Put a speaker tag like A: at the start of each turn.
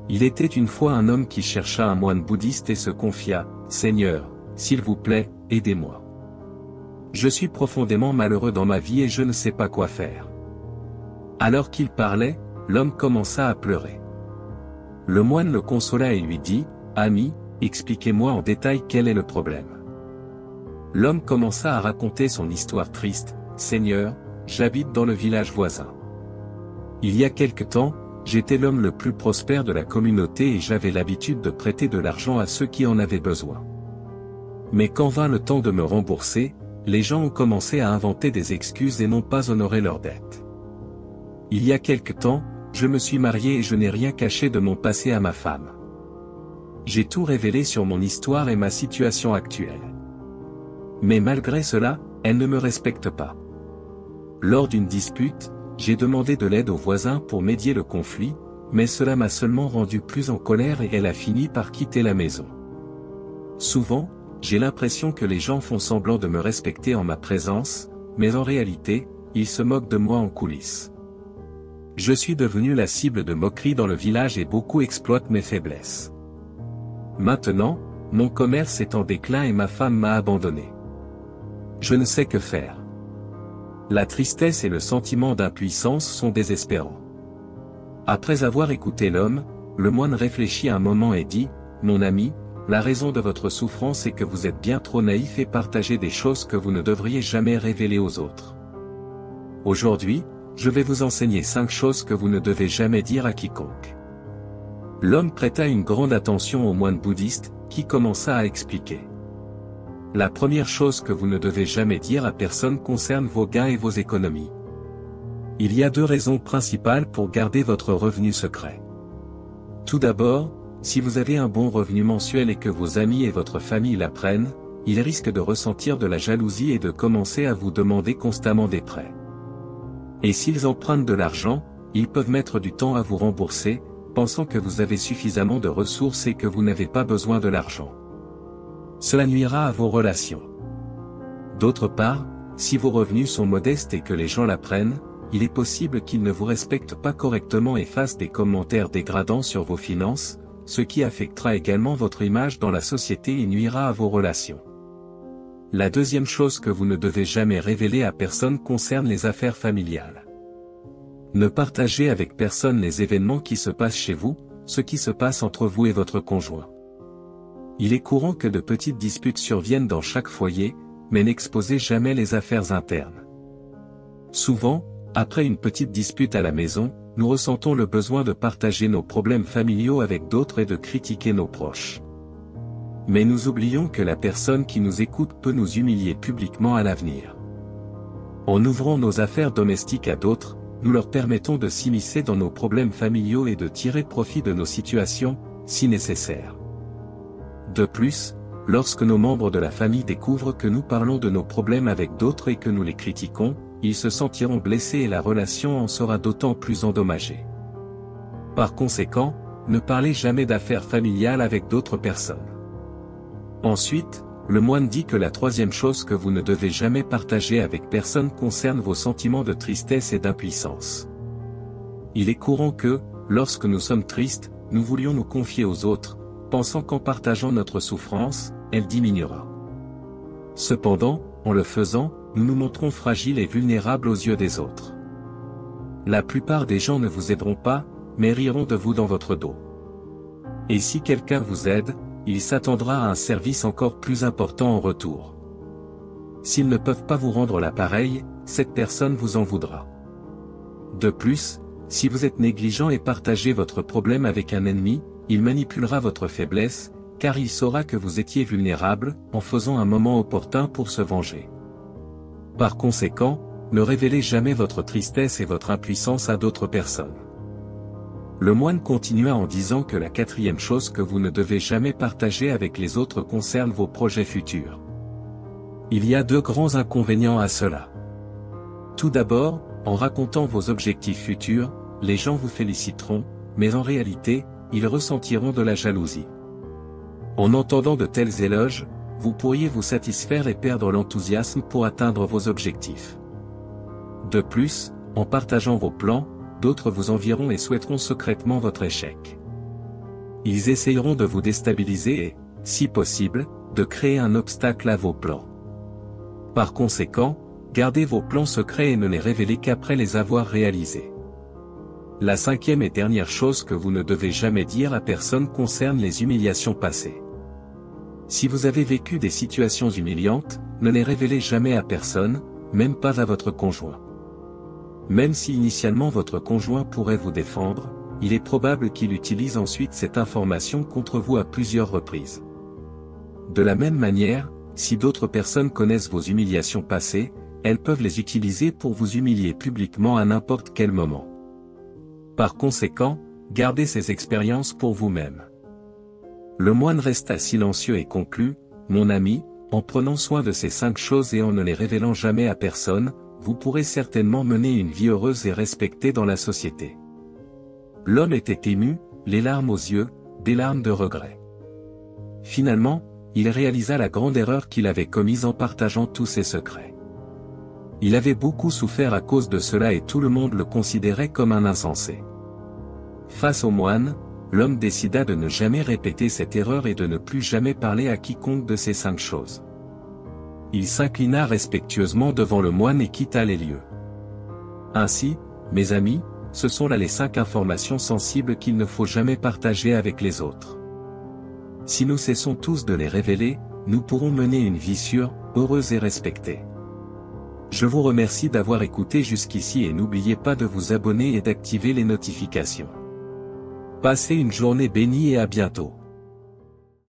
A: Il était une fois un homme qui chercha un moine bouddhiste et se confia, « Seigneur, s'il vous plaît, aidez-moi. Je suis profondément malheureux dans ma vie et je ne sais pas quoi faire. » Alors qu'il parlait, l'homme commença à pleurer. Le moine le consola et lui dit, « Ami, expliquez-moi en détail quel est le problème. » L'homme commença à raconter son histoire triste, « Seigneur, j'habite dans le village voisin. Il y a quelque temps, j'étais l'homme le plus prospère de la communauté et j'avais l'habitude de prêter de l'argent à ceux qui en avaient besoin. Mais quand vint le temps de me rembourser, les gens ont commencé à inventer des excuses et n'ont pas honoré leurs dettes. Il y a quelque temps, je me suis marié et je n'ai rien caché de mon passé à ma femme. J'ai tout révélé sur mon histoire et ma situation actuelle. Mais malgré cela, elle ne me respecte pas. Lors d'une dispute, j'ai demandé de l'aide aux voisins pour médier le conflit, mais cela m'a seulement rendu plus en colère et elle a fini par quitter la maison. Souvent, j'ai l'impression que les gens font semblant de me respecter en ma présence, mais en réalité, ils se moquent de moi en coulisses. Je suis devenu la cible de moqueries dans le village et beaucoup exploitent mes faiblesses. Maintenant, mon commerce est en déclin et ma femme m'a abandonné. Je ne sais que faire. La tristesse et le sentiment d'impuissance sont désespérants. Après avoir écouté l'homme, le moine réfléchit un moment et dit, « Mon ami, la raison de votre souffrance est que vous êtes bien trop naïf et partagez des choses que vous ne devriez jamais révéler aux autres. Aujourd'hui, je vais vous enseigner 5 choses que vous ne devez jamais dire à quiconque. » L'homme prêta une grande attention au moine bouddhiste, qui commença à expliquer. La première chose que vous ne devez jamais dire à personne concerne vos gains et vos économies. Il y a 2 raisons principales pour garder votre revenu secret. Tout d'abord, si vous avez un bon revenu mensuel et que vos amis et votre famille l'apprennent, ils risquent de ressentir de la jalousie et de commencer à vous demander constamment des prêts. Et s'ils empruntent de l'argent, ils peuvent mettre du temps à vous rembourser, pensant que vous avez suffisamment de ressources et que vous n'avez pas besoin de l'argent. Cela nuira à vos relations. D'autre part, si vos revenus sont modestes et que les gens l'apprennent, il est possible qu'ils ne vous respectent pas correctement et fassent des commentaires dégradants sur vos finances, ce qui affectera également votre image dans la société et nuira à vos relations. La deuxième chose que vous ne devez jamais révéler à personne concerne les affaires familiales. Ne partagez avec personne les événements qui se passent chez vous, ce qui se passe entre vous et votre conjoint. Il est courant que de petites disputes surviennent dans chaque foyer, mais n'exposez jamais les affaires internes. Souvent, après une petite dispute à la maison, nous ressentons le besoin de partager nos problèmes familiaux avec d'autres et de critiquer nos proches. Mais nous oublions que la personne qui nous écoute peut nous humilier publiquement à l'avenir. En ouvrant nos affaires domestiques à d'autres, nous leur permettons de s'immiscer dans nos problèmes familiaux et de tirer profit de nos situations, si nécessaire. De plus, lorsque nos membres de la famille découvrent que nous parlons de nos problèmes avec d'autres et que nous les critiquons, ils se sentiront blessés et la relation en sera d'autant plus endommagée. Par conséquent, ne parlez jamais d'affaires familiales avec d'autres personnes. Ensuite, le moine dit que la troisième chose que vous ne devez jamais partager avec personne concerne vos sentiments de tristesse et d'impuissance. Il est courant que, lorsque nous sommes tristes, nous voulions nous confier aux autres, pensant qu'en partageant notre souffrance, elle diminuera. Cependant, en le faisant, nous nous montrons fragiles et vulnérables aux yeux des autres. La plupart des gens ne vous aideront pas, mais riront de vous dans votre dos. Et si quelqu'un vous aide, il s'attendra à un service encore plus important en retour. S'ils ne peuvent pas vous rendre l'appareil, cette personne vous en voudra. De plus, si vous êtes négligent et partagez votre problème avec un ennemi, il manipulera votre faiblesse, car il saura que vous étiez vulnérable, en faisant un moment opportun pour se venger. Par conséquent, ne révélez jamais votre tristesse et votre impuissance à d'autres personnes. Le moine continua en disant que la quatrième chose que vous ne devez jamais partager avec les autres concerne vos projets futurs. Il y a 2 grands inconvénients à cela. Tout d'abord, en racontant vos objectifs futurs, les gens vous féliciteront, mais en réalité, ils ressentiront de la jalousie. En entendant de tels éloges, vous pourriez vous satisfaire et perdre l'enthousiasme pour atteindre vos objectifs. De plus, en partageant vos plans, d'autres vous envieront et souhaiteront secrètement votre échec. Ils essayeront de vous déstabiliser et, si possible, de créer un obstacle à vos plans. Par conséquent, gardez vos plans secrets et ne les révélez qu'après les avoir réalisés. La cinquième et dernière chose que vous ne devez jamais dire à personne concerne les humiliations passées. Si vous avez vécu des situations humiliantes, ne les révélez jamais à personne, même pas à votre conjoint. Même si initialement votre conjoint pourrait vous défendre, il est probable qu'il utilise ensuite cette information contre vous à plusieurs reprises. De la même manière, si d'autres personnes connaissent vos humiliations passées, elles peuvent les utiliser pour vous humilier publiquement à n'importe quel moment. Par conséquent, gardez ces expériences pour vous-même. Le moine resta silencieux et conclut, « Mon ami, en prenant soin de ces 5 choses et en ne les révélant jamais à personne, vous pourrez certainement mener une vie heureuse et respectée dans la société. » L'homme était ému, les larmes aux yeux, des larmes de regret. Finalement, il réalisa la grande erreur qu'il avait commise en partageant tous ses secrets. Il avait beaucoup souffert à cause de cela et tout le monde le considérait comme un insensé. Face au moine, l'homme décida de ne jamais répéter cette erreur et de ne plus jamais parler à quiconque de ces 5 choses. Il s'inclina respectueusement devant le moine et quitta les lieux. Ainsi, mes amis, ce sont là les 5 informations sensibles qu'il ne faut jamais partager avec les autres. Si nous cessons tous de les révéler, nous pourrons mener une vie sûre, heureuse et respectée. Je vous remercie d'avoir écouté jusqu'ici et n'oubliez pas de vous abonner et d'activer les notifications. Passez une journée bénie et à bientôt.